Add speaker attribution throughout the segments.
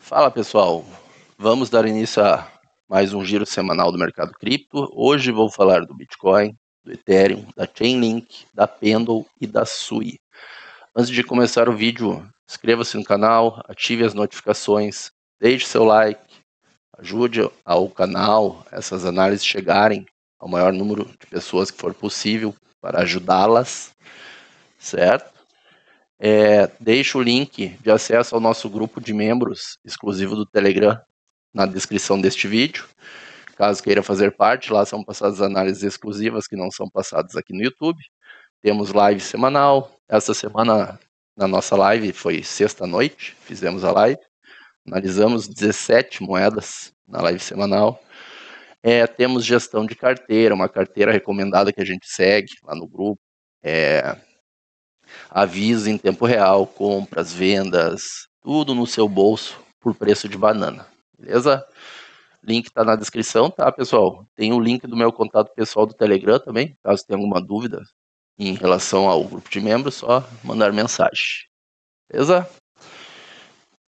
Speaker 1: Fala pessoal, vamos dar início a mais um giro semanal do mercado cripto. Hoje vou falar do Bitcoin, do Ethereum, da Chainlink, da Pendle e da Sui. Antes de começar o vídeo, inscreva-se no canal, ative as notificações, deixe seu like, ajude ao canal, essas análises chegarem ao maior número de pessoas que for possível para ajudá-las, certo? Deixe o link de acesso ao nosso grupo de membros exclusivo do Telegram na descrição deste vídeo. Caso queira fazer parte, lá são passadas análises exclusivas que não são passadas aqui no YouTube. Temos live semanal. Essa semana, na nossa live, foi sexta-noite, fizemos a live. Analisamos 17 moedas na live semanal. Temos gestão de carteira, uma carteira recomendada que a gente segue lá no grupo. Avisos em tempo real, compras, vendas, tudo no seu bolso por preço de banana, beleza? Link está na descrição, tá, pessoal? Tem o link do meu contato pessoal do Telegram também, caso tenha alguma dúvida em relação ao grupo de membros, só mandar mensagem, beleza?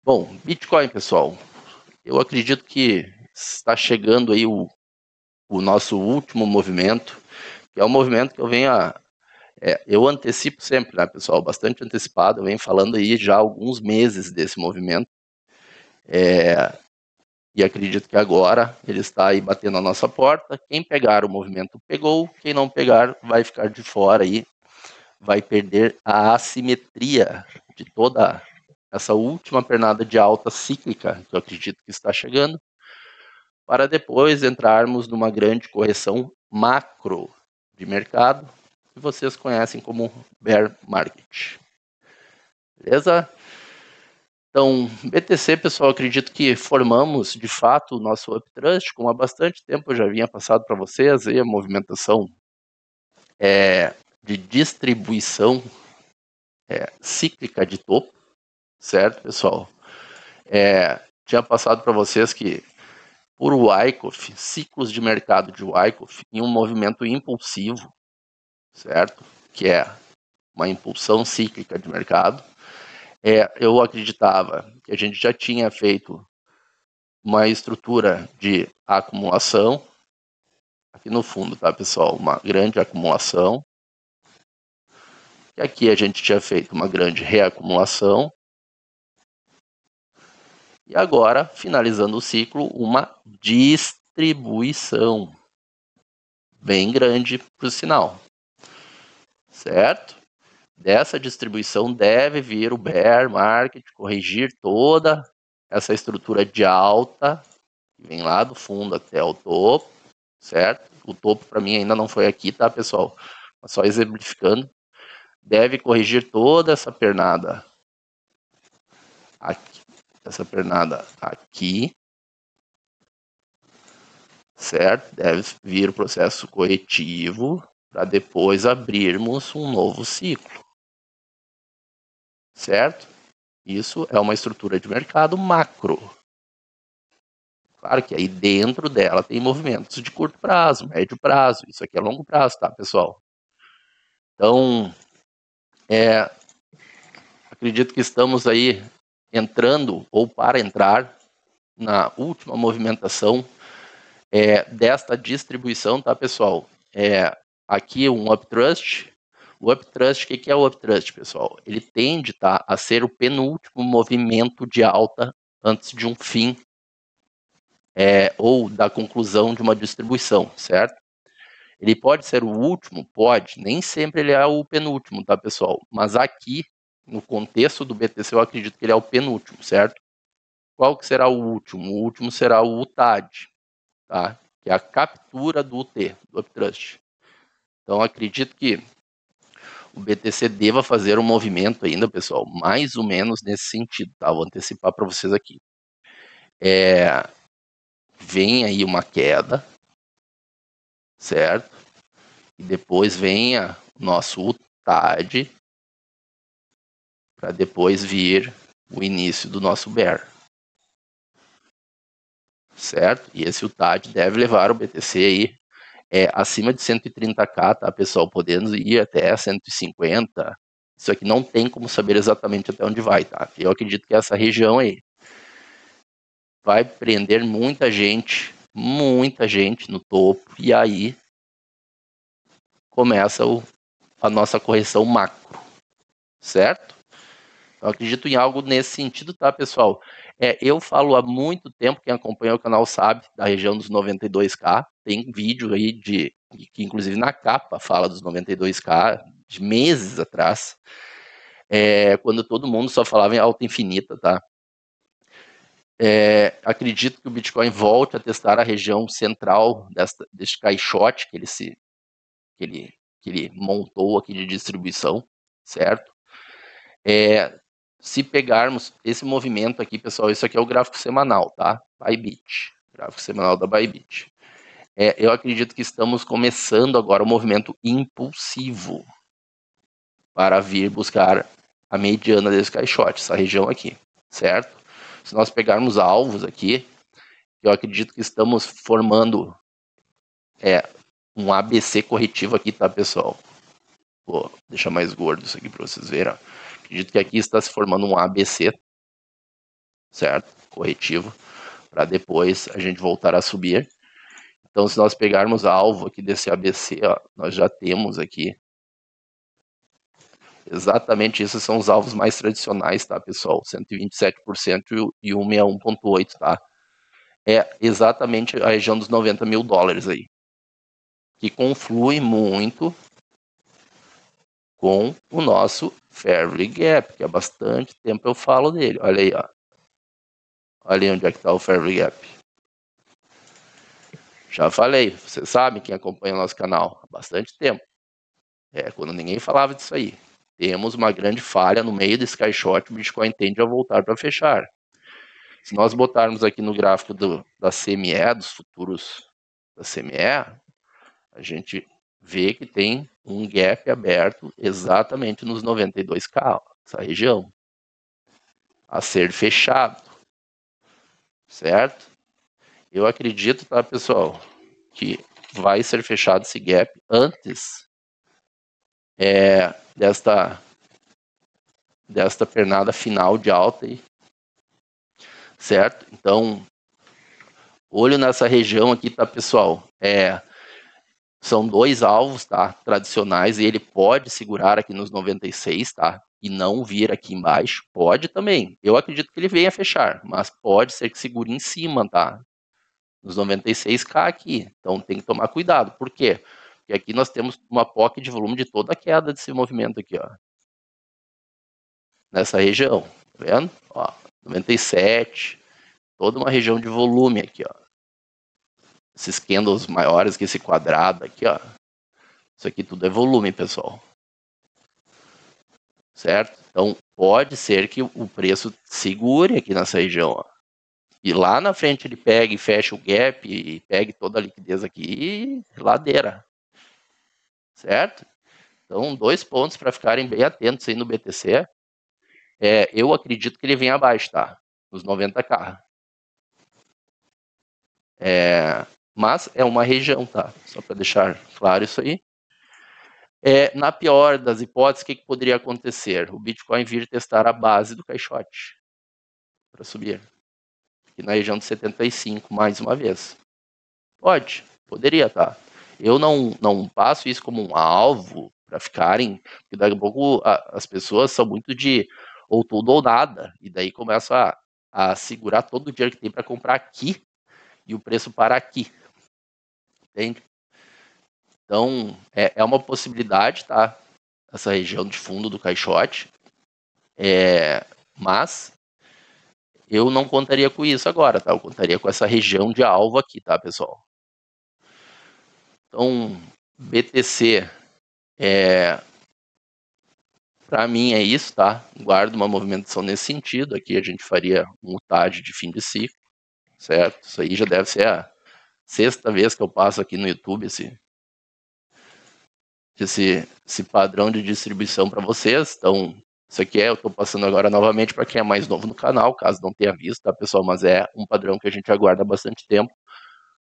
Speaker 1: Bom, Bitcoin, pessoal, eu acredito que está chegando aí o nosso último movimento, que é um movimento que eu venho eu antecipo sempre, né, pessoal, bastante antecipado, eu venho falando aí já há alguns meses desse movimento, e acredito que agora ele está aí batendo a nossa porta. Quem pegar o movimento pegou, quem não pegar vai ficar de fora aí, vai perder a assimetria de toda essa última pernada de alta cíclica, que eu acredito que está chegando, para depois entrarmos numa grande correção macro de mercado, que vocês conhecem como bear market. Beleza? Então, BTC, pessoal, acredito que formamos, de fato, o nosso Uptrust, como há bastante tempo eu já vinha passado para vocês, aí a movimentação de distribuição cíclica de topo, certo, pessoal? Tinha passado para vocês que, por Wyckoff, ciclos de mercado de Wyckoff, em um movimento impulsivo, certo? Que é uma impulsão cíclica de mercado. Eu acreditava que a gente já tinha feito uma estrutura de acumulação, aqui no fundo, tá, pessoal? Uma grande acumulação. E aqui a gente tinha feito uma grande reacumulação. E agora, finalizando o ciclo, uma distribuição bem grande, por sinal. Certo? Dessa distribuição deve vir o bear market, corrigir toda essa estrutura de alta, que vem lá do fundo até o topo, certo? O topo para mim ainda não foi aqui, tá, pessoal? Mas só exemplificando. Deve corrigir toda essa pernada aqui, certo? Deve vir o processo corretivo para depois abrirmos um novo ciclo, certo? Isso é uma estrutura de mercado macro. Claro que aí dentro dela tem movimentos de curto prazo, médio prazo, isso aqui é longo prazo, tá, pessoal? Então, acredito que estamos aí entrando, ou para entrar, na última movimentação desta distribuição, tá, pessoal? Aqui um Uptrust. O Uptrust, o que é o Uptrust, pessoal? Ele tende, tá, a ser o penúltimo movimento de alta antes de um fim ou da conclusão de uma distribuição, certo? Ele pode ser o último? Pode. Nem sempre ele é o penúltimo, tá, pessoal? Mas aqui, no contexto do BTC, eu acredito que ele é o penúltimo, certo? Qual que será o último? O último será o UTAD, tá? Que é a captura do UT, do Uptrust. Então, acredito que o BTC deva fazer um movimento ainda, pessoal, mais ou menos nesse sentido, tá? Vou antecipar para vocês aqui. Vem aí uma queda, certo? E depois venha o nosso UTAD, para depois vir o início do nosso bear, certo? E esse UTAD deve levar o BTC aí acima de 130k, tá, pessoal? Podendo ir até 150. Isso aqui não tem como saber exatamente até onde vai, tá? Eu acredito que essa região aí, vai prender muita gente no topo, e aí começa a nossa correção macro, certo? Eu acredito em algo nesse sentido, tá, pessoal? Eu falo há muito tempo, quem acompanha o canal sabe, da região dos 92K, tem vídeo aí que inclusive na capa fala dos 92K, de meses atrás, quando todo mundo só falava em alta infinita, tá? Acredito que o Bitcoin volte a testar a região central deste caixote que ele montou aqui de distribuição, certo? Se pegarmos esse movimento aqui, pessoal, isso aqui é o gráfico semanal, tá? Bybit, gráfico semanal da Bybit. Eu acredito que estamos começando agora o movimento impulsivo para vir buscar a mediana desse caixote, essa região aqui, certo? Se nós pegarmos alvos aqui, eu acredito que estamos formando um ABC corretivo aqui, tá, pessoal? Vou deixar mais gordo isso aqui para vocês verem. Acredito que aqui está se formando um ABC, certo? Corretivo, para depois a gente voltar a subir. Então, se nós pegarmos alvo aqui desse ABC, ó, nós já temos aqui exatamente isso, são os alvos mais tradicionais, tá, pessoal? 127% e o 161,8%, tá? É exatamente a região dos 90 mil dólares aí, que conflui muito com o nosso Fairly Gap, que há bastante tempo eu falo dele. Olha aí, ó. Olha aí onde é que está o Fairly Gap. Já falei, vocês sabem, quem acompanha o nosso canal há bastante tempo. Quando ninguém falava disso aí. Temos uma grande falha no meio desse caixote, o Bitcoin tende a voltar para fechar. Se nós botarmos aqui no gráfico da CME, dos futuros da CME, a gente vê que tem um gap aberto exatamente nos 92K, essa região, a ser fechado, certo? Eu acredito, tá, pessoal, que vai ser fechado esse gap antes desta pernada final de alta aí, certo? Então, olho nessa região aqui, tá, pessoal? São dois alvos, tá, tradicionais, e ele pode segurar aqui nos 96, tá, e não vir aqui embaixo, pode também. Eu acredito que ele venha fechar, mas pode ser que segure em cima, tá, nos 96K aqui. Então tem que tomar cuidado. Por quê? Porque aqui nós temos uma POC de volume de toda a queda desse movimento aqui, ó, nessa região, tá vendo? Ó, 97, toda uma região de volume aqui, ó. Esses candles maiores que esse quadrado aqui, ó. Isso aqui tudo é volume, pessoal. Certo? Então, pode ser que o preço segure aqui nessa região, ó. E lá na frente ele pegue e feche o gap e pegue toda a liquidez aqui e ladeira. Certo? Então, 2 pontos para ficarem bem atentos aí no BTC. Eu acredito que ele vem abaixo, tá? Nos 90K. Mas é uma região, tá? Só para deixar claro isso aí. Na pior das hipóteses, o que poderia acontecer? O Bitcoin vir testar a base do caixote para subir. Aqui na região de 75, mais uma vez. Poderia, tá? Eu não passo isso como um alvo para ficarem, porque daqui a pouco as pessoas são muito de ou tudo ou nada, e daí começam a segurar todo o dinheiro que tem para comprar aqui e o preço para aqui. Entende? Então, é uma possibilidade, tá? Essa região de fundo do caixote. Mas eu não contaria com isso agora, tá? Eu contaria com essa região de alvo aqui, tá, pessoal? Então, BTC, para mim é isso, tá? Guardo uma movimentação nesse sentido. Aqui a gente faria um TAD de fim de ciclo, certo? Isso aí já deve ser a 6ª vez que eu passo aqui no YouTube esse padrão de distribuição para vocês. Então, isso aqui eu estou passando agora novamente para quem é mais novo no canal, caso não tenha visto, tá, pessoal? Mas é um padrão que a gente aguarda há bastante tempo.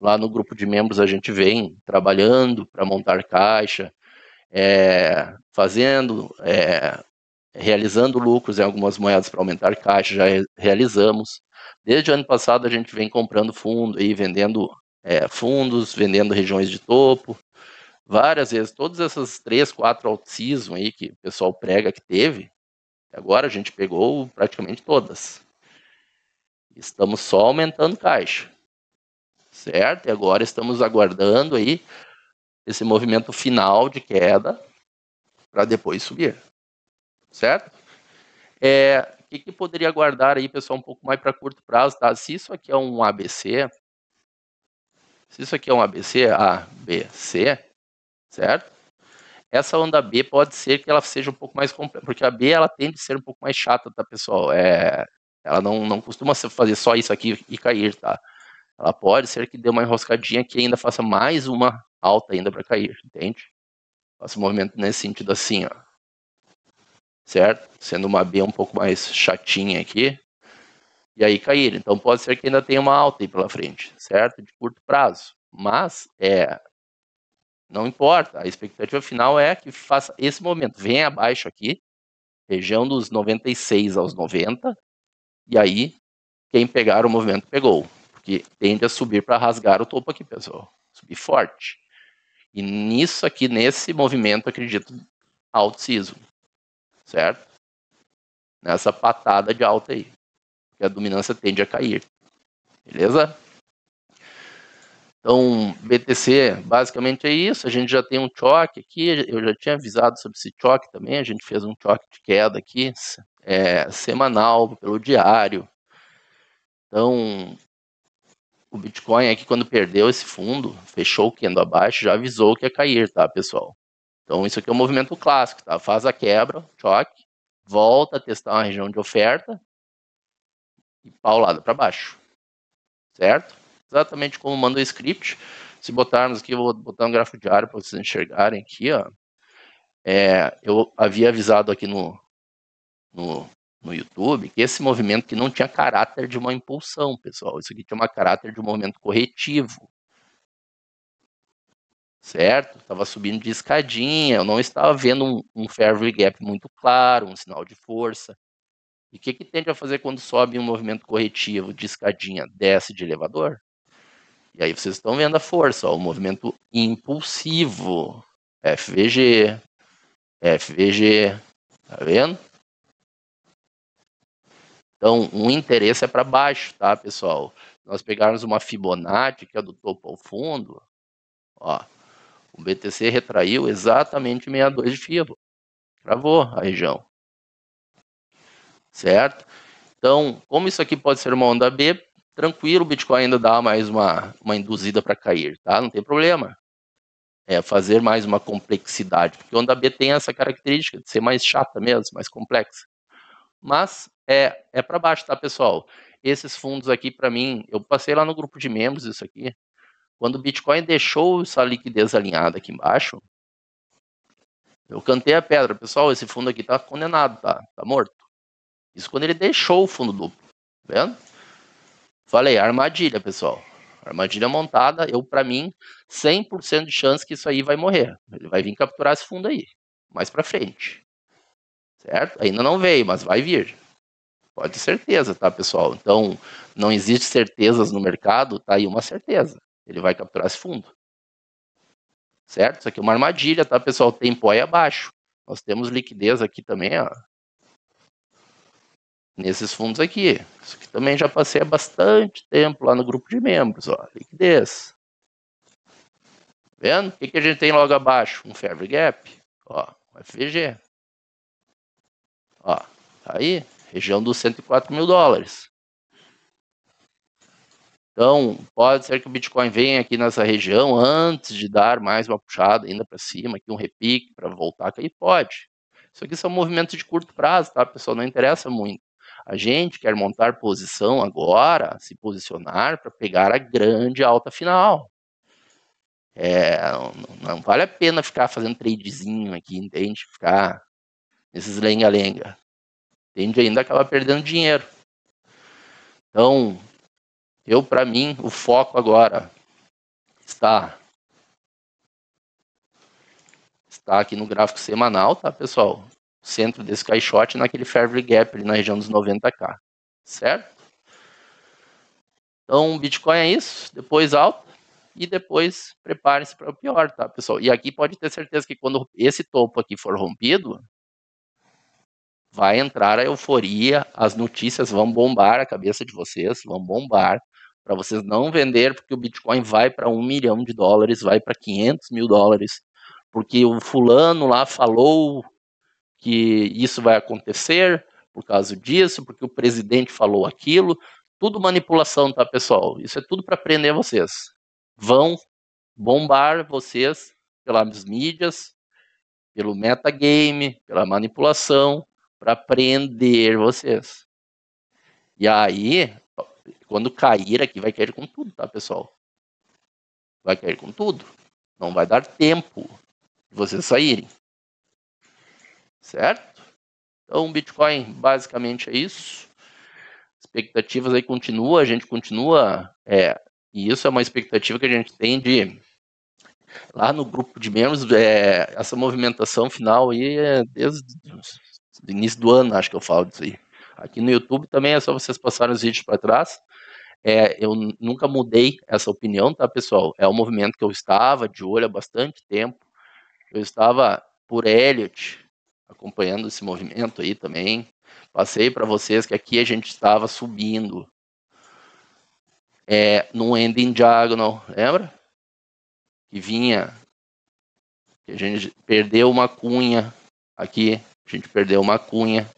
Speaker 1: Lá no grupo de membros a gente vem trabalhando para montar caixa, realizando lucros em algumas moedas para aumentar caixa, já realizamos. Desde o ano passado a gente vem comprando fundo aí, vendendo fundos, vendendo regiões de topo, várias vezes. Todas essas 3, 4 out-season aí que o pessoal prega que teve, agora a gente pegou praticamente todas. Estamos só aumentando caixa, certo? E agora estamos aguardando aí esse movimento final de queda para depois subir, certo? O que poderia aguardar aí, pessoal, um pouco mais para curto prazo, tá? Se isso aqui é um ABC, A, B, C, certo? Essa onda B pode ser que ela seja um pouco mais complexa, porque a B ela tende a ser um pouco mais chata, tá, pessoal? Ela não costuma fazer só isso aqui e cair, tá? Ela pode ser que dê uma enroscadinha que ainda faça mais uma alta ainda para cair, entende? Faça um movimento nesse sentido assim, ó. Certo? Sendo uma B um pouco mais chatinha aqui, e aí cair. Então pode ser que ainda tenha uma alta aí pela frente, certo? De curto prazo. Mas não importa, a expectativa final é que faça esse movimento, venha abaixo aqui, região dos 96 aos 90, e aí quem pegar o movimento pegou, porque tende a subir para rasgar o topo aqui, pessoal, subir forte. E nisso aqui, nesse movimento, acredito, alto season, certo? Nessa patada de alta aí, que a dominância tende a cair, beleza? Então, BTC basicamente é isso, a gente já tem um choque aqui, eu já tinha avisado sobre esse choque também, a gente fez um choque de queda aqui, semanal, pelo diário. Então, o Bitcoin aqui, quando perdeu esse fundo, fechou o candle abaixo, já avisou que ia cair, tá, pessoal? Então, isso aqui é um movimento clássico, tá? Faz a quebra, choque, volta a testar uma região de oferta e paulada para baixo, certo? Exatamente como manda o script. Se botarmos aqui, eu vou botar um gráfico diário para vocês enxergarem aqui, ó. Eu havia avisado aqui no YouTube que esse movimento que não tinha caráter de uma impulsão, pessoal. Isso aqui tinha um caráter de um movimento corretivo, certo? Estava subindo de escadinha, eu não estava vendo um fair value gap muito claro, um sinal de força. E o que tende a fazer quando sobe um movimento corretivo de escadinha? Desce de elevador. E aí vocês estão vendo a força, ó, o movimento impulsivo. FVG, FVG, tá vendo? Então, o interesse é para baixo, tá, pessoal? Nós pegarmos uma Fibonacci, que é do topo ao fundo, ó, o BTC retraiu exatamente 62 de FIBO. Travou a região. Certo? Então, como isso aqui pode ser uma onda B, tranquilo, o Bitcoin ainda dá mais uma induzida para cair, tá? Não tem problema. Fazer mais uma complexidade, porque a onda B tem essa característica de ser mais chata mesmo, mais complexa. Mas é para baixo, tá, pessoal? Esses fundos aqui, para mim, eu passei lá no grupo de membros isso aqui. Quando o Bitcoin deixou essa liquidez alinhada aqui embaixo, eu cantei a pedra. Pessoal, esse fundo aqui tá condenado, tá morto. Isso quando ele deixou o fundo duplo, tá vendo? Falei, armadilha, pessoal. Armadilha montada, para mim, 100% de chance que isso aí vai morrer. Ele vai vir capturar esse fundo aí, mais para frente. Certo? Ainda não veio, mas vai vir. Pode ter certeza, tá, pessoal? Então, não existe certezas no mercado, tá aí uma certeza. Ele vai capturar esse fundo. Certo? Isso aqui é uma armadilha, tá, pessoal? Tem pó aí abaixo. Nós temos liquidez aqui também, ó. Nesses fundos aqui. Isso aqui também já passei há bastante tempo lá no grupo de membros, ó. Liquidez. Vendo? O que a gente tem logo abaixo? Um fair value gap, ó, um FVG. Ó, tá aí, região dos 104 mil dólares. Então, pode ser que o Bitcoin venha aqui nessa região antes de dar mais uma puxada ainda para cima, aqui um repique para voltar a cair, pode. Isso aqui são movimentos de curto prazo, tá, pessoal? Não interessa muito. A gente quer montar posição agora, se posicionar para pegar a grande alta final. Não vale a pena ficar fazendo tradezinho aqui, entende? Ficar nesses lenga-lenga. Tende ainda a acabar perdendo dinheiro. Então, para mim, o foco agora está aqui no gráfico semanal, tá, pessoal? Centro desse caixote naquele fair value gap ali na região dos 90k, certo? Então, Bitcoin é isso, depois alta, e depois prepare-se para o pior, tá, pessoal? E aqui pode ter certeza que quando esse topo aqui for rompido, vai entrar a euforia, as notícias vão bombar a cabeça de vocês, vão bombar, para vocês não vender, porque o Bitcoin vai para $1 milhão, vai para $500 mil, porque o fulano lá falou que isso vai acontecer por causa disso, porque o presidente falou aquilo, tudo manipulação, tá, pessoal? Isso é tudo para prender vocês. Vão bombar vocês pelas mídias, pelo metagame, pela manipulação, para prender vocês. E aí, quando cair aqui, vai cair com tudo, tá, pessoal? Vai cair com tudo. Não vai dar tempo de vocês saírem. Certo? Então, Bitcoin basicamente é isso. Expectativas aí continua, a gente continua, e isso é uma expectativa que a gente tem de lá no grupo de membros, essa movimentação final aí é desde o início do ano, acho que eu falo disso aí. Aqui no YouTube também é só vocês passarem os vídeos para trás. Eu nunca mudei essa opinião, tá, pessoal? É um movimento que eu estava de olho há bastante tempo. Eu estava por Elliott, acompanhando esse movimento aí também. Passei para vocês que aqui a gente estava subindo no ending diagonal, lembra? Que vinha, que a gente perdeu uma cunha aqui, a gente perdeu uma cunha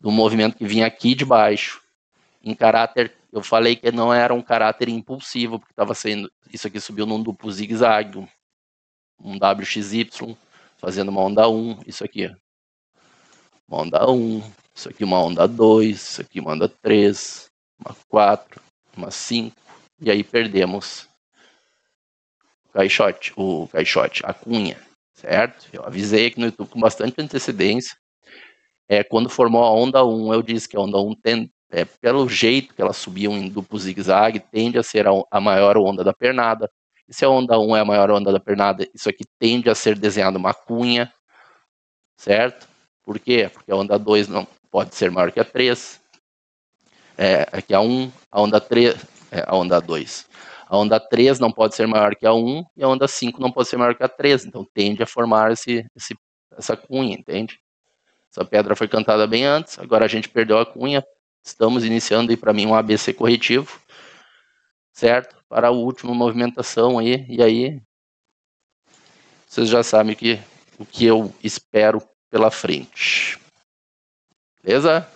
Speaker 1: do movimento que vinha aqui de baixo, em caráter, eu falei que não era um caráter impulsivo, porque estava sendo, isso aqui subiu num duplo zigue-zague, um WXY, fazendo uma onda 1, isso aqui, uma onda 1, isso aqui uma onda 2, isso aqui uma onda 3, uma 4, uma 5, e aí perdemos o caixote, a cunha, certo? Eu avisei aqui no YouTube com bastante antecedência. Quando formou a onda 1, eu disse que a onda 1 pelo jeito que elas subiam em duplo zigue-zague, tende a ser a maior onda da pernada. E se a onda 1 é a maior onda da pernada, isso aqui tende a ser desenhado uma cunha, certo? Por quê? Porque a onda 2 não pode ser maior que a 3. Aqui a 1, a onda 3, a onda 2. A onda 3 não pode ser maior que a 1 e a onda 5 não pode ser maior que a 3. Então tende a formar essa cunha, entende? Essa pedra foi cantada bem antes, agora a gente perdeu a cunha. Estamos iniciando aí para mim um ABC corretivo, certo? Para a última movimentação aí, e aí vocês já sabem o que eu espero pela frente. Beleza?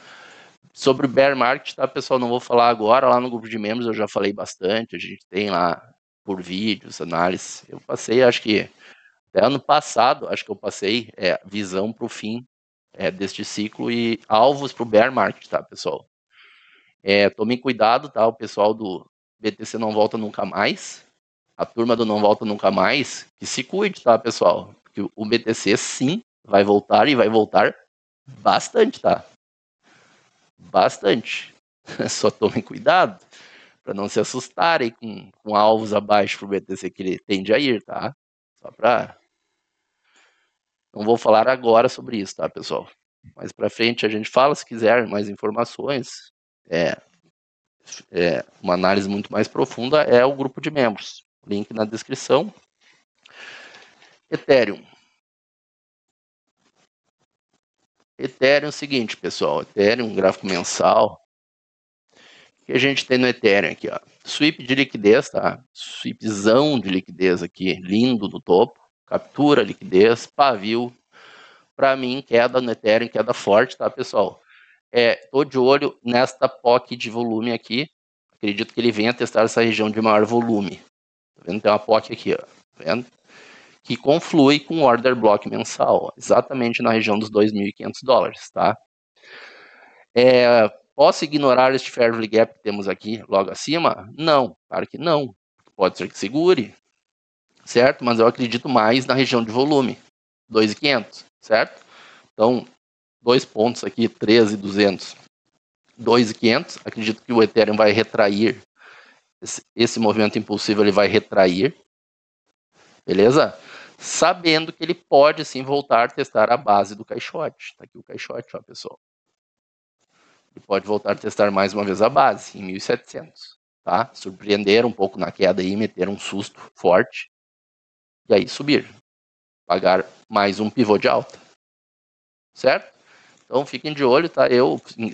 Speaker 1: Sobre o bear market, tá, pessoal? Não vou falar agora, lá no grupo de membros eu já falei bastante, a gente tem lá por vídeos, análise. Eu passei, acho que até ano passado, acho que eu passei visão para o fim deste ciclo e alvos para o bear market, tá, pessoal? Tomem cuidado, tá? O pessoal do BTC Não Volta Nunca Mais, a turma do Não Volta Nunca Mais, que se cuide, tá, pessoal? Porque o BTC sim vai voltar e vai voltar bastante, tá? Bastante. Só tomem cuidado para não se assustarem com alvos abaixo pro BTC que ele tende a ir, tá? Só para... Não vou falar agora sobre isso, tá, pessoal? Mais para frente a gente fala, se quiser mais informações. Uma análise muito mais profunda é o grupo de membros. Link na descrição. Ethereum. Ethereum é o seguinte, pessoal. Ethereum, gráfico mensal. O que a gente tem no Ethereum aqui, ó? Sweep de liquidez, tá? Sweepzão de liquidez aqui, lindo no topo. Captura liquidez, pavio. Para mim, queda no Ethereum, queda forte, tá, pessoal? Tô de olho nesta POC de volume aqui. Acredito que ele venha testar essa região de maior volume. Tá vendo? Tem uma POC aqui, ó. Tá vendo? Que conflui com o order block mensal, ó, exatamente na região dos $2.500, tá? Posso ignorar este fair value gap que temos aqui logo acima? Não, claro que não. Pode ser que segure, certo? Mas eu acredito mais na região de volume, 2.500, certo? Então, 2 pontos aqui, 13.200, 2.500. Acredito que o Ethereum vai retrair, esse movimento impulsivo ele vai retrair, beleza? Sabendo que ele pode sim voltar a testar a base do caixote. Tá aqui o caixote, ó, pessoal. Ele pode voltar a testar mais uma vez a base, em 1.700. tá? Surpreenderam um pouco na queda aí, meteram um susto forte, e aí subir, pagar mais um pivô de alta, certo? Então fiquem de olho, tá?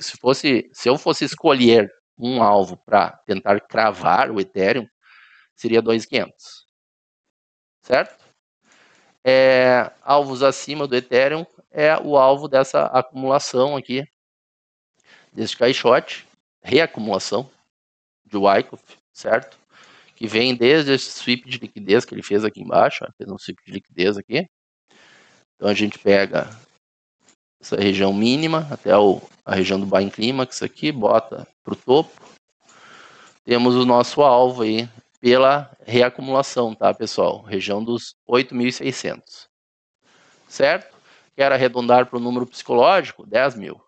Speaker 1: Se eu fosse escolher um alvo para tentar cravar o Ethereum, seria 2.500, certo? Alvos acima do Ethereum é o alvo dessa acumulação aqui, desse caixote, reacumulação de Wyckoff, certo? Que vem desde esse sweep de liquidez que ele fez aqui embaixo, ó, fez um sweep de liquidez aqui. Então a gente pega essa região mínima até a região do Buying Climax aqui, bota para o topo. Temos o nosso alvo aí pela reacumulação, tá, pessoal? Região dos 8.600, certo? Quero arredondar para o número psicológico, 10 mil,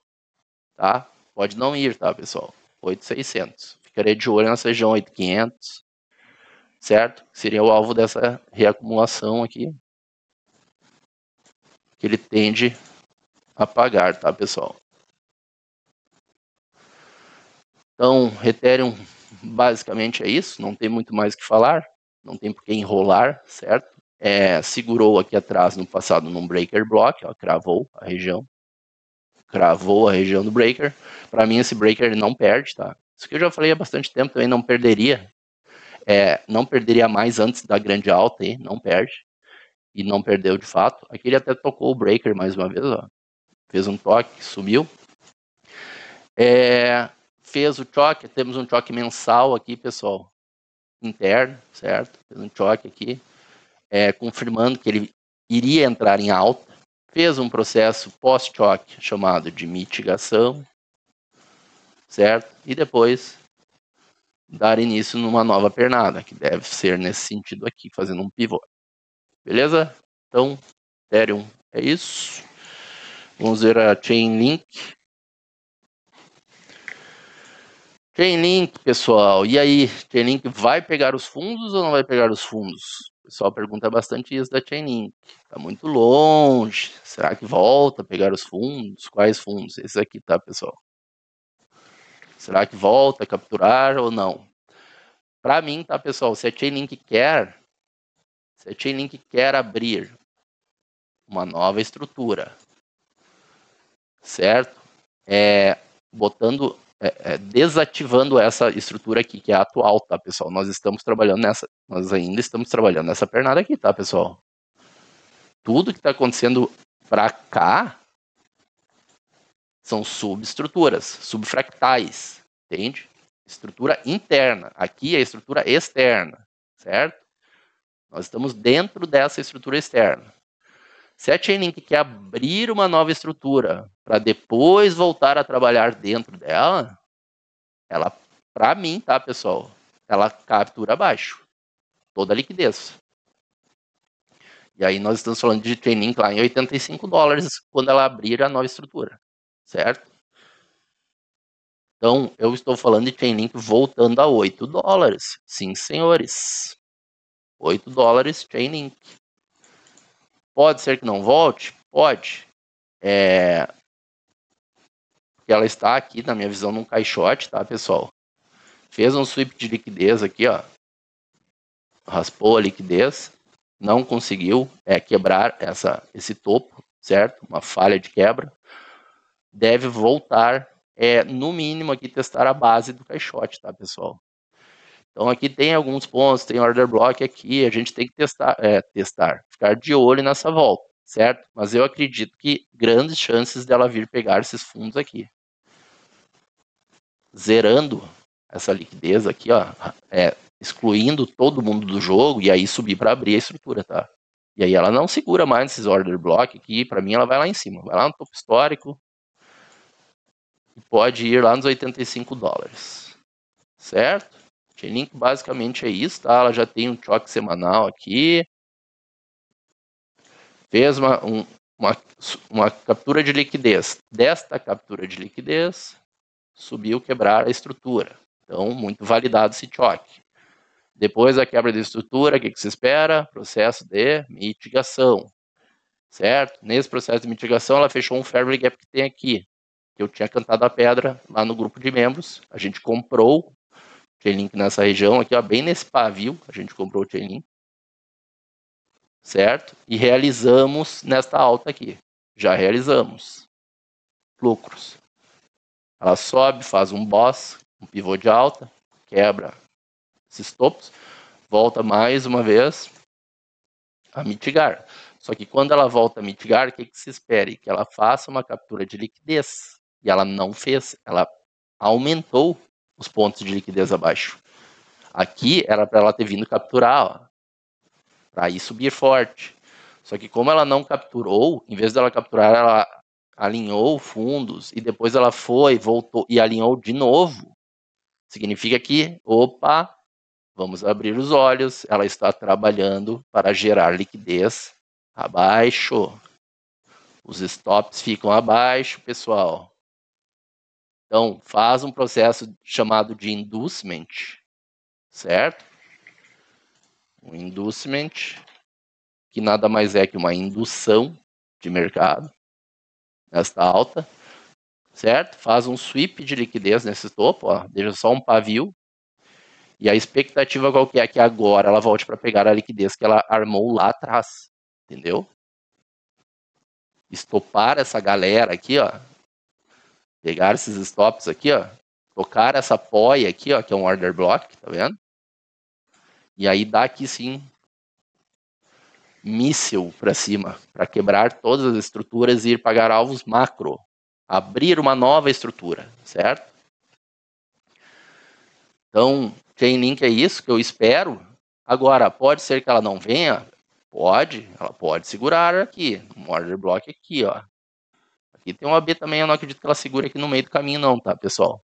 Speaker 1: tá? Pode não ir, tá, pessoal? 8.600. Ficarei de olho nessa região 8.500, certo? Seria o alvo dessa reacumulação aqui, que ele tende a pagar, tá, pessoal? Então, Ethereum basicamente é isso, não tem muito mais o que falar, não tem por que enrolar, certo? Segurou aqui atrás no passado num breaker block, ó, cravou a região do breaker. Para mim esse breaker ele não perde, tá? Isso que eu já falei há bastante tempo, também não perderia. Não perderia mais antes da grande alta aí, não perde. E não perdeu de fato. Aqui ele até tocou o breaker mais uma vez, ó. Fez um toque, sumiu. Fez o choque, temos um choque mensal aqui, pessoal, interno, certo? Fez um choque aqui, confirmando que ele iria entrar em alta. Fez um processo pós-choque chamado de mitigação, certo? E depois dar início numa nova pernada, que deve ser nesse sentido aqui, fazendo um pivô. Beleza? Então, Ethereum é isso. Vamos ver a Chainlink. Chainlink, pessoal. E aí, Chainlink vai pegar os fundos ou não vai pegar os fundos? O pessoal pergunta bastante isso da Chainlink. Tá muito longe. Será que volta a pegar os fundos? Quais fundos? Esse aqui, tá, pessoal? Será que volta a capturar ou não? Para mim, tá, pessoal? Se a Chainlink quer abrir uma nova estrutura, certo? Desativando essa estrutura aqui, que é a atual, tá, pessoal? Nós ainda estamos trabalhando nessa pernada aqui, tá, pessoal? Tudo que está acontecendo para cá são subestruturas, subfractais, entende? Estrutura interna. Aqui é a estrutura externa, certo? Nós estamos dentro dessa estrutura externa. Se a Chainlink quer abrir uma nova estrutura para depois voltar a trabalhar dentro dela, ela, para mim, tá, pessoal, ela captura abaixo toda a liquidez. E aí nós estamos falando de Chainlink lá em $85 quando ela abrir a nova estrutura, certo? Então, eu estou falando de Chainlink voltando a $8. Sim, senhores. $8 Chainlink. Pode ser que não volte? Pode. Porque ela está aqui, na minha visão, num caixote, tá, pessoal? Fez um sweep de liquidez aqui, ó. Raspou a liquidez. Não conseguiu quebrar esse topo, certo? Uma falha de quebra. Deve voltar, no mínimo, aqui testar a base do caixote, tá, pessoal? Então aqui tem alguns pontos, tem order block aqui, a gente tem que ficar de olho nessa volta, certo? Mas eu acredito que grandes chances dela vir pegar esses fundos aqui. Zerando essa liquidez aqui, ó, excluindo todo mundo do jogo e aí subir para abrir a estrutura, tá? E aí ela não segura mais esses order block aqui, para mim ela vai lá em cima, vai lá no topo histórico e pode ir lá nos $85, certo? Chainlink basicamente é isso, tá? Ela já tem um choque semanal aqui. Fez uma captura de liquidez. Desta captura de liquidez, subiu quebrar a estrutura. Então, muito validado esse choque. Depois da quebra da estrutura, o que se espera? Processo de mitigação, certo? Nesse processo de mitigação, ela fechou um fair gap que tem aqui, que eu tinha cantado a pedra lá no grupo de membros. A gente comprou Chainlink nessa região aqui, ó, bem nesse pavio, a gente comprou o Chainlink, certo? E realizamos nesta alta aqui, já realizamos lucros. Ela sobe, faz um boss, um pivô de alta, quebra esses topos, volta mais uma vez a mitigar. Só que quando ela volta a mitigar, o que se espere? Que ela faça uma captura de liquidez. E ela não fez, ela aumentou os pontos de liquidez abaixo. Aqui era para ela ter vindo capturar, para ir subir forte. Só que como ela não capturou, em vez dela capturar, ela alinhou fundos e depois ela foi, voltou e alinhou de novo. Significa que, opa, vamos abrir os olhos, ela está trabalhando para gerar liquidez abaixo. Os stops ficam abaixo, pessoal. Então, faz um processo chamado de inducement, certo? Um inducement, que nada mais é que uma indução de mercado nesta alta, certo? Faz um sweep de liquidez nesse topo, ó, deixa só um pavio. E a expectativa qual que é? Que agora ela volte para pegar a liquidez que ela armou lá atrás, entendeu? Estopar essa galera aqui, ó, pegar esses stops aqui, ó, tocar essa poia aqui, ó, que é um order block, tá vendo? E aí dá aqui sim míssil para cima, para quebrar todas as estruturas e ir pagar alvos macro, abrir uma nova estrutura, certo? Então, Chainlink é isso que eu espero. Agora, pode ser que ela não venha? Pode, ela pode segurar aqui, um order block aqui, ó. Aqui tem um AB também, eu não acredito que ela segure aqui no meio do caminho não, tá, pessoal?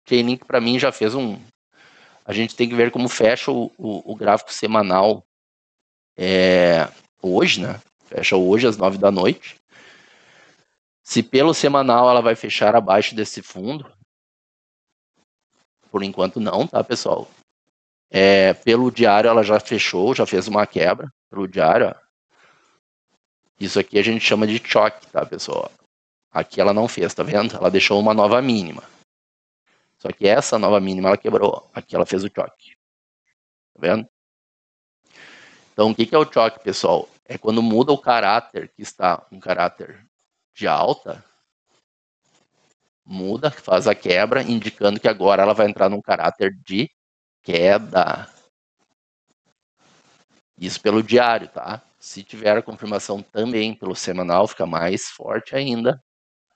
Speaker 1: Chainlink para mim já fez um... A gente tem que ver como fecha o gráfico semanal hoje, né? Fecha hoje às 9 da noite. Se pelo semanal ela vai fechar abaixo desse fundo, por enquanto não, tá, pessoal? Pelo diário ela já fechou, já fez uma quebra pelo diário, ó. Isso aqui a gente chama de choque, tá, pessoal? Aqui ela não fez, tá vendo? Ela deixou uma nova mínima. Só que essa nova mínima ela quebrou. Aqui ela fez o choque. Tá vendo? Então, o que é o choque, pessoal? É quando muda o caráter, que está um caráter de alta, muda, faz a quebra, indicando que agora ela vai entrar num caráter de queda. Isso pelo diário, tá? Se tiver a confirmação também pelo semanal, fica mais forte ainda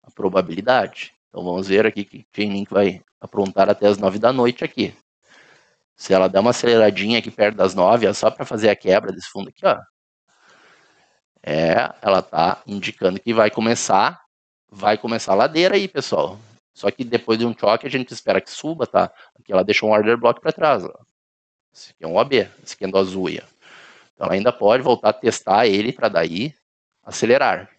Speaker 1: a probabilidade. Então vamos ver aqui que Chainlink vai aprontar até as 9 da noite aqui. Se ela der uma aceleradinha aqui perto das 9, é só para fazer a quebra desse fundo aqui, ó. Ela tá indicando que vai começar a ladeira aí, pessoal. Só que depois de um choque a gente espera que suba, tá? Aqui ela deixou um order block para trás, ó. Esse aqui é um OB, esse aqui é do azul, ó. Então ela ainda pode voltar a testar ele para daí acelerar.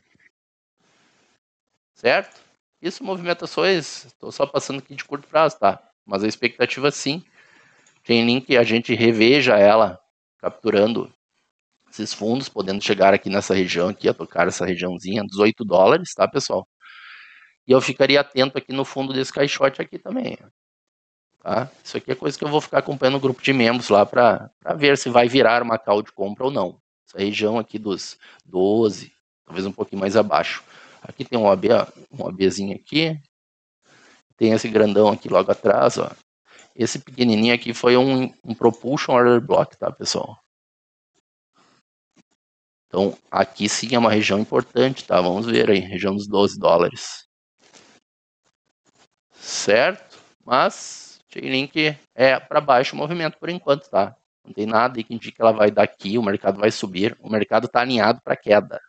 Speaker 1: Certo? Isso, movimentações, estou só passando aqui de curto prazo, tá? Mas a expectativa sim. Chainlink, a gente reveja ela capturando esses fundos, podendo chegar aqui nessa região aqui, a tocar essa regiãozinha, $18, tá, pessoal? E eu ficaria atento aqui no fundo desse caixote aqui também, tá? Isso aqui é coisa que eu vou ficar acompanhando o grupo de membros lá para ver se vai virar uma call de compra ou não. Essa região aqui dos 12, talvez um pouquinho mais abaixo. Aqui tem um OB, um OBzinho aqui. Tem esse grandão aqui logo atrás, ó. Esse pequenininho aqui foi um propulsion order block, tá, pessoal? Então, aqui sim é uma região importante, tá? Vamos ver aí, região dos $12. Certo? Mas, Chainlink é para baixo o movimento por enquanto, tá? Não tem nada aí que indique que ela vai daqui, o mercado vai subir. O mercado está alinhado para queda.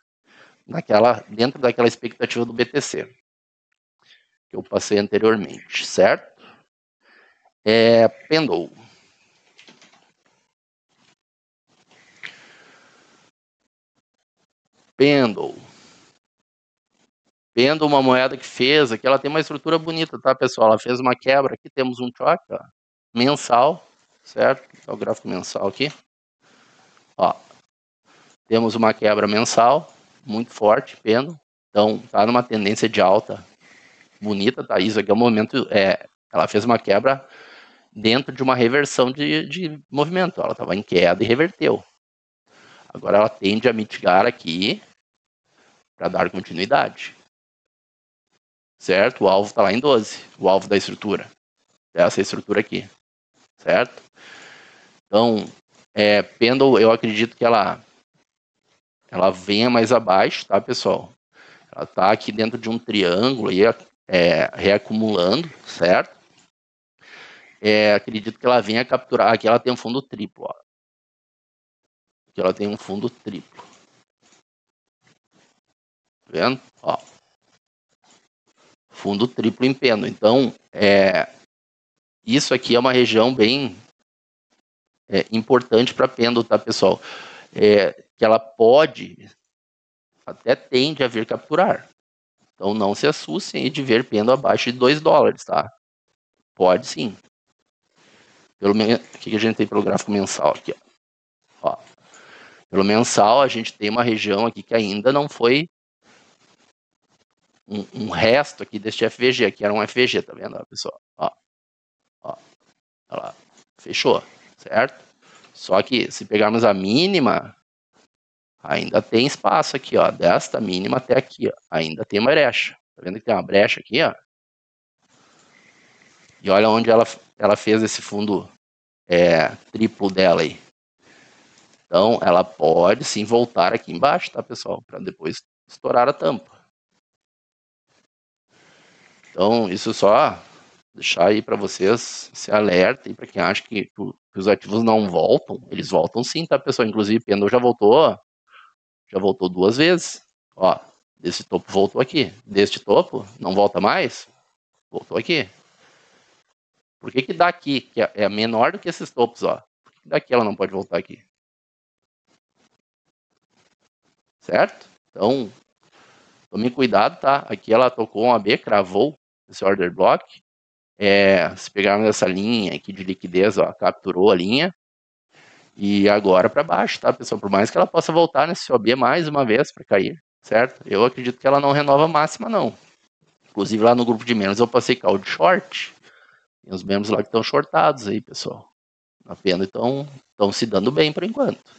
Speaker 1: Dentro daquela expectativa do BTC. Que eu passei anteriormente, certo? Pendle. Pendle, uma moeda que fez, aqui ela tem uma estrutura bonita, tá, pessoal? Ela fez uma quebra, aqui temos um choque, ó, mensal, certo? Tá o gráfico mensal aqui. Ó, temos uma quebra mensal, muito forte, Pendle. Então, tá numa tendência de alta bonita, tá? Isso aqui é o momento, ela fez uma quebra dentro de uma reversão de movimento. Ela estava em queda e reverteu. Agora ela tende a mitigar aqui para dar continuidade. Certo? O alvo está lá em 12, o alvo da estrutura. Essa estrutura aqui. Certo? Então, Pendle, eu acredito que ela venha mais abaixo, tá, pessoal? Ela está aqui dentro de um triângulo aí, reacumulando, certo? Acredito que ela venha capturar. Aqui ela tem um fundo triplo, ó. Aqui ela tem um fundo triplo. Tá vendo? Ó. Fundo triplo em Pendle. Então, isso aqui é uma região bem importante para Pendle, tá, pessoal? Que ela pode, até tende a vir capturar. Então, não se assustem de ver Pendle abaixo de $2, tá? Pode sim. Pelo menos, o que a gente tem pelo gráfico mensal aqui, ó. Pelo mensal, a gente tem uma região aqui que ainda não foi um resto aqui deste FVG, aqui era um FVG, tá vendo, pessoal? Ó, olha lá, fechou, certo? Só que se pegarmos a mínima, ainda tem espaço aqui, ó, desta mínima até aqui, ó, ainda tem uma brecha. Tá vendo que tem uma brecha aqui, ó? E olha onde ela fez esse fundo triplo dela aí. Então, ela pode sim voltar aqui embaixo, tá, pessoal? Para depois estourar a tampa. Então, isso só deixar aí para vocês, se alerta aí para quem acha que os ativos não voltam. Eles voltam sim, tá, pessoal? Inclusive, Pendle já voltou 2 vezes. Ó, desse topo voltou aqui. Deste topo, não volta mais? Voltou aqui. Por que daqui, que é menor do que esses topos, ó? Por que daqui ela não pode voltar aqui? Certo? Então, tome cuidado, tá? Aqui ela tocou um AB, cravou esse order block. Se pegarmos essa linha aqui de liquidez, ó, capturou a linha. E agora para baixo, tá, pessoal? Por mais que ela possa voltar nesse OB mais uma vez para cair, certo? Eu acredito que ela não renova a máxima, não. Inclusive lá no grupo de membros eu passei call de short. Tem os membros lá que estão shortados aí, pessoal. Na pena estão se dando bem por enquanto.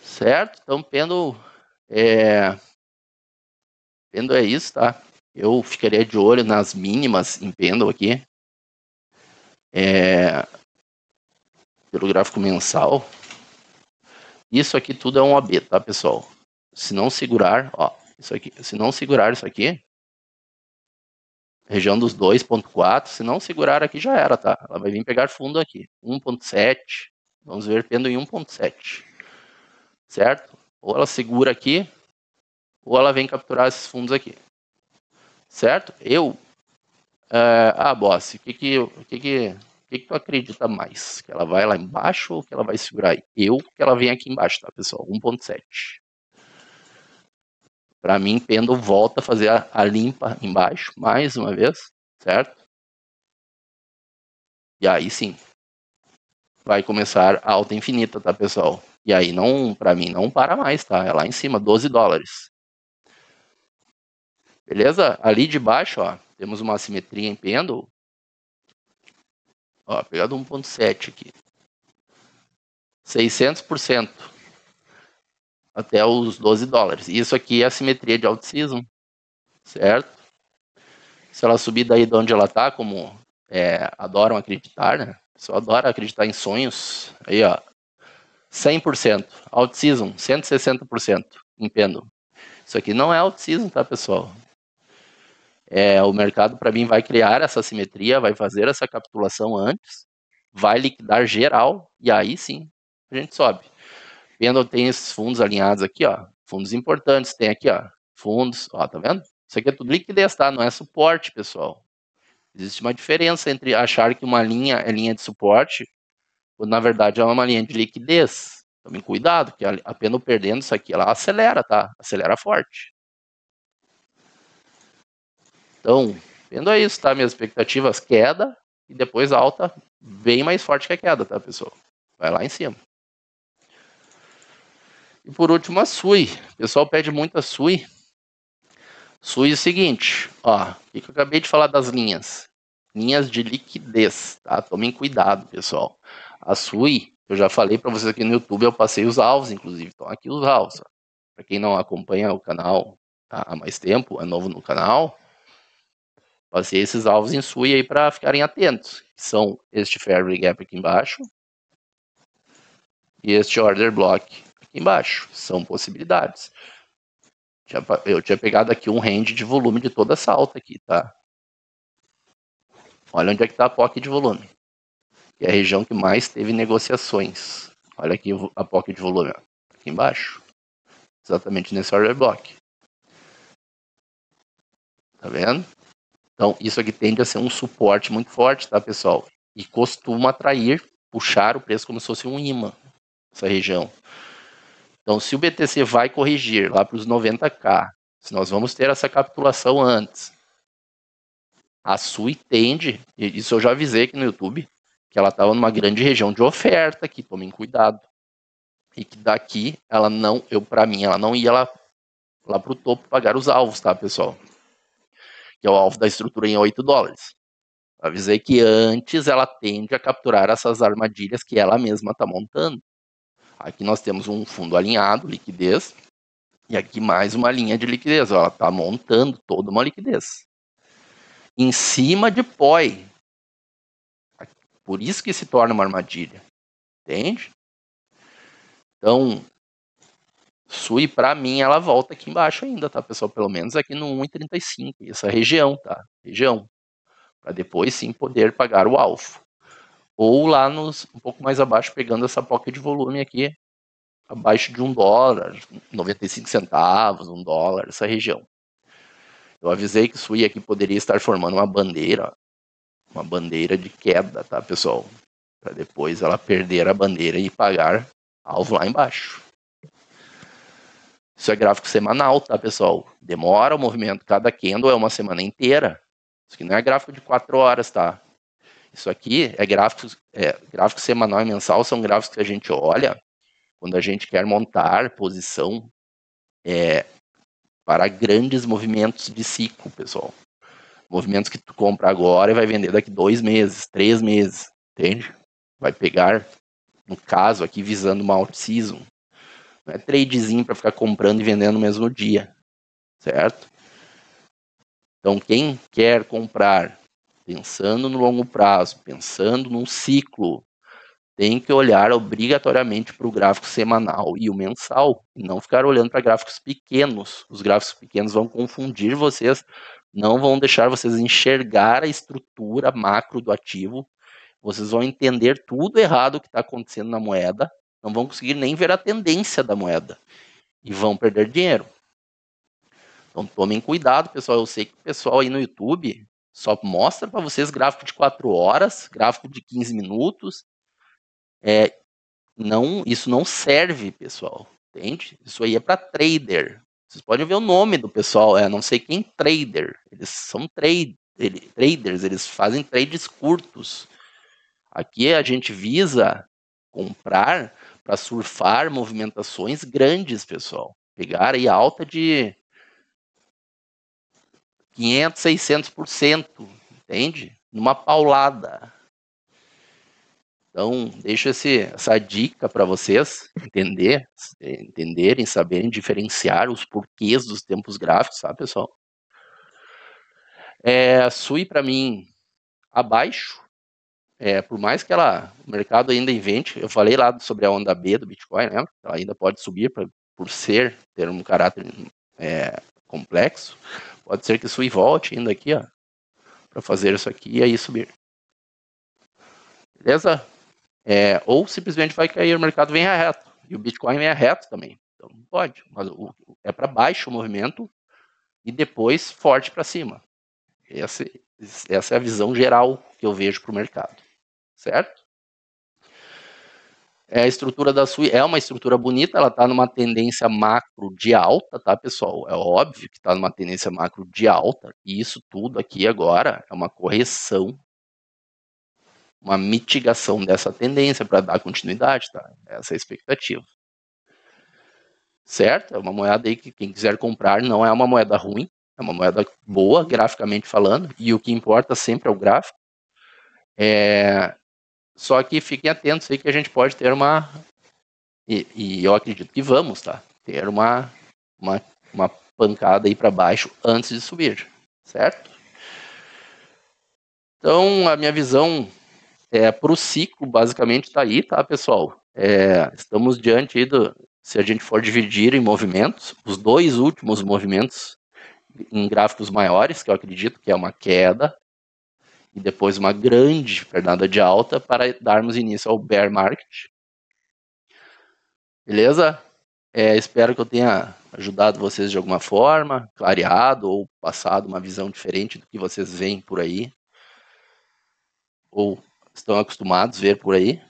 Speaker 1: Certo? Então, Pendle é isso, tá? Eu ficaria de olho nas mínimas em Pendle aqui. Pelo gráfico mensal. Isso aqui tudo é um AB, tá, pessoal? Se não segurar, ó, isso aqui, se não segurar isso aqui, região dos 2.4, se não segurar aqui já era, tá? Ela vai vir pegar fundo aqui, 1.7, vamos ver Pendle em 1.7, certo? Ou ela segura aqui, ou ela vem capturar esses fundos aqui, certo? Boss, o que tu acredita mais? Que ela vai lá embaixo ou que ela vai segurar aí? Que ela vem aqui embaixo, tá, pessoal? 1.7. Para mim, Pendle volta a fazer a limpa embaixo, mais uma vez, certo? E aí sim, vai começar a alta infinita, tá, pessoal? E aí, para mim, não para mais, tá? É lá em cima, $12. Beleza? Ali de baixo, ó, temos uma assimetria em Pendle. Ó, pegado 1.7 aqui. 600% até os $12. Isso aqui é a simetria de alt-season, certo? Se ela subir daí de onde ela tá, como adoram acreditar, né? O pessoal adora acreditar em sonhos. Aí, ó, 100%. Alt-season, 160% em Pendle. Isso aqui não é alt-season, tá, pessoal? O mercado, para mim, vai criar essa simetria, vai fazer essa capitulação antes, vai liquidar geral, e aí sim, a gente sobe. Pendle tem esses fundos alinhados aqui, ó, fundos importantes, tem aqui, ó, fundos, ó, tá vendo? Isso aqui é tudo liquidez, tá? Não é suporte, pessoal. Existe uma diferença entre achar que uma linha é linha de suporte, quando na verdade é uma linha de liquidez. Tomem cuidado, que a Pendle perdendo isso aqui, ela acelera, tá? Acelera forte. Então, vendo isso, tá? Minhas expectativas, queda e depois alta bem mais forte que a queda, tá, pessoal? Vai lá em cima. E por último, a SUI. O pessoal pede muito a SUI. SUI é o seguinte, ó, o que eu acabei de falar das linhas. linhas de liquidez, tá? Tomem cuidado, pessoal. A SUI, eu já falei para vocês aqui no YouTube, eu passei os alvos, inclusive. Estão aqui os alvos. Para quem não acompanha o canal há mais tempo, é novo no canal, passei esses alvos em SUI aí para ficarem atentos. São este Fairway Gap aqui embaixo e este Order Block aqui embaixo. São possibilidades. Eu tinha pegado aqui um range de volume de toda essa alta aqui, tá? Olha onde é que está a POC de volume. Que é a região que mais teve negociações. Olha aqui a POC de volume, ó, aqui embaixo. Exatamente nesse order block. Tá vendo? Então, isso aqui tende a ser um suporte muito forte, tá, pessoal? E costuma atrair, puxar o preço como se fosse um imã, essa região. Então, se o BTC vai corrigir lá para os 90k, se nós vamos ter essa capitulação antes, a SUI tende, isso eu já avisei aqui no YouTube, que ela estava numa grande região de oferta aqui, tomem cuidado. E que daqui, ela não, para mim, ela não ia lá para o topo pagar os alvos, tá, pessoal? Que é o alvo da estrutura em 8 dólares. Avisei que antes ela tende a capturar essas armadilhas que ela mesma está montando. Aqui nós temos um fundo alinhado, liquidez, e aqui mais uma linha de liquidez. Ela está montando toda uma liquidez. Em cima de POI. Por isso que se torna uma armadilha. Entende? Então, SUI, para mim, ela volta aqui embaixo ainda, tá, pessoal? Pelo menos aqui no 1,35, essa região, tá? Região. Para depois, sim, poder pagar o alvo. Ou lá um pouco mais abaixo, pegando essa POC de volume aqui, abaixo de $1, 95 centavos, $1, essa região. Eu avisei que SUI aqui poderia estar formando uma bandeira de queda, tá, pessoal? Para depois ela perder a bandeira e pagar alvo lá embaixo. Isso é gráfico semanal, tá, pessoal? Demora o movimento. Cada candle é uma semana inteira. Isso aqui não é gráfico de 4 horas, tá? Isso aqui é gráfico semanal e mensal, são gráficos que a gente olha quando a gente quer montar posição para grandes movimentos de ciclo, pessoal. Movimentos que tu compra agora e vai vender daqui 2 meses, 3 meses, entende? Vai pegar, no caso aqui, visando uma out-season. Não é tradezinho para ficar comprando e vendendo no mesmo dia, certo? Então, quem quer comprar pensando no longo prazo, pensando num ciclo, tem que olhar obrigatoriamente para o gráfico semanal e o mensal, e não ficar olhando para gráficos pequenos. Os gráficos pequenos vão confundir vocês, não vão deixar vocês enxergar a estrutura macro do ativo, vocês vão entender tudo errado que está acontecendo na moeda, não vão conseguir nem ver a tendência da moeda, e vão perder dinheiro. Então tomem cuidado, pessoal. Eu sei que o pessoal aí no YouTube só mostra para vocês gráfico de 4 horas, gráfico de 15 minutos, isso não serve, pessoal, entende? Isso aí é para trader. Vocês podem ver o nome do pessoal, não sei quem trader. Eles são traders, eles fazem trades curtos. Aqui a gente visa comprar para surfar movimentações grandes, pessoal. Pegar aí alta de 500, 600%, entende? Numa paulada. Então, deixo essa dica para vocês entenderem, saberem diferenciar os porquês dos tempos gráficos, sabe, pessoal? SUI, para mim, abaixo. Por mais que o mercado ainda invente, eu falei lá sobre a onda B do Bitcoin, né? Ela ainda pode subir por ter um caráter complexo. Pode ser que SUI volte ainda aqui, ó, para fazer isso aqui e aí subir. Beleza? Ou simplesmente vai cair, o mercado vem reto. E o Bitcoin vem reto também. Então não pode. Mas é para baixo o movimento e depois forte para cima. Essa é a visão geral que eu vejo para o mercado. Certo? A estrutura da SUI é uma estrutura bonita, ela está numa tendência macro de alta, tá, pessoal? É óbvio que está numa tendência macro de alta, e isso tudo aqui agora é uma correção, uma mitigação dessa tendência para dar continuidade, tá? Essa é a expectativa. Certo? É uma moeda aí que quem quiser comprar não é uma moeda ruim, é uma moeda boa, graficamente falando, e o que importa sempre é o gráfico. Só que fiquem atentos aí que a gente pode ter uma... E eu acredito que vamos, tá? Ter uma pancada aí para baixo antes de subir, certo? Então, a minha visão para o ciclo, basicamente, está aí, tá, pessoal? Estamos diante aí se a gente for dividir em movimentos, os dois últimos movimentos em gráficos maiores, que eu acredito que é uma queda, e depois uma grande pernada de alta para darmos início ao bear market. Beleza? Espero que eu tenha ajudado vocês de alguma forma, clareado ou passado uma visão diferente do que vocês veem por aí, ou estão acostumados a ver por aí.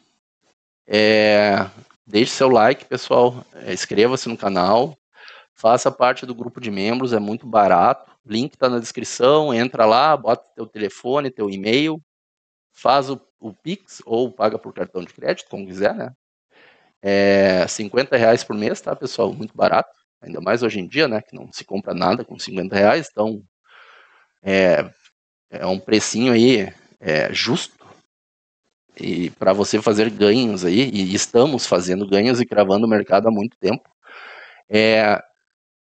Speaker 1: Deixe seu like, pessoal, inscreva-se no canal, faça parte do grupo de membros, é muito barato, link está na descrição, entra lá, bota teu telefone, teu e-mail, faz o Pix ou paga por cartão de crédito, como quiser, né? R$50 por mês, tá, pessoal? Muito barato, ainda mais hoje em dia, né, que não se compra nada com R$50, então é um precinho aí justo, e para você fazer ganhos aí, e estamos fazendo ganhos e cravando o mercado há muito tempo,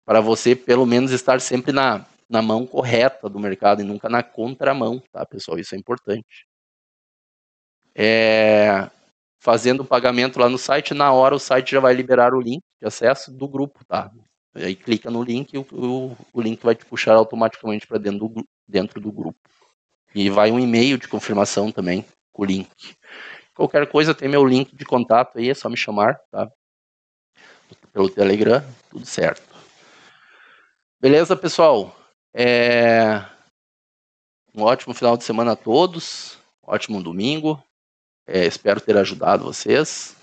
Speaker 1: para você pelo menos estar sempre na mão correta do mercado e nunca na contramão, tá, pessoal? Isso é importante. Fazendo o pagamento lá no site, na hora o site já vai liberar o link de acesso do grupo, tá? Aí clica no link e o link vai te puxar automaticamente para dentro do grupo. E vai um e-mail de confirmação também com o link. Qualquer coisa, tem meu link de contato aí, é só me chamar, tá? Pelo Telegram, tudo certo. Beleza, pessoal? Um ótimo final de semana a todos, ótimo domingo, espero ter ajudado vocês,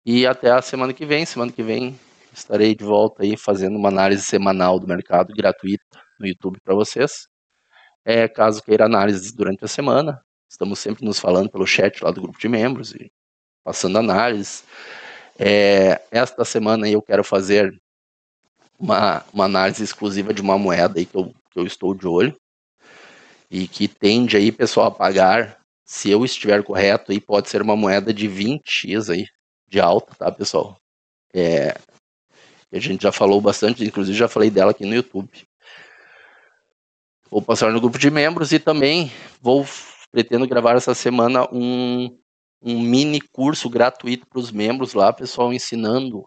Speaker 1: e até a semana que vem estarei de volta aí fazendo uma análise semanal do mercado gratuita no YouTube para vocês. Caso queira análise durante a semana, estamos sempre nos falando pelo chat lá do grupo de membros e passando análise. Esta semana aí eu quero fazer uma análise exclusiva de uma moeda aí que eu estou de olho e que tende aí, pessoal, a pagar, se eu estiver correto, aí pode ser uma moeda de 20x aí, de alta, tá, pessoal? A gente já falou bastante, inclusive já falei dela aqui no YouTube. Vou passar no grupo de membros e também pretendo gravar essa semana um mini curso gratuito para os membros lá, pessoal, ensinando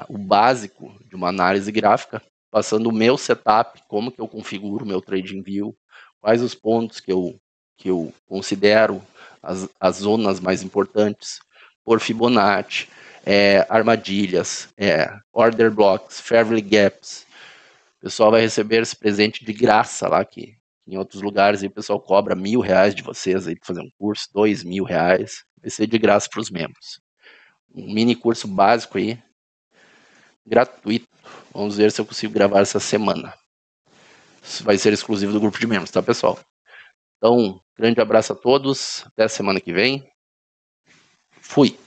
Speaker 1: o básico de uma análise gráfica, passando o meu setup, como que eu configuro o meu TradingView, quais os pontos que eu considero as zonas mais importantes, por Fibonacci, armadilhas, order blocks, fairly gaps. O pessoal vai receber esse presente de graça lá, que em outros lugares aí o pessoal cobra R$1.000 de vocês aí para fazer um curso, R$2.000, vai ser de graça para os membros. Um mini curso básico aí, gratuito. Vamos ver se eu consigo gravar essa semana. Isso vai ser exclusivo do grupo de membros, tá, pessoal? Então, grande abraço a todos, até a semana que vem. Fui!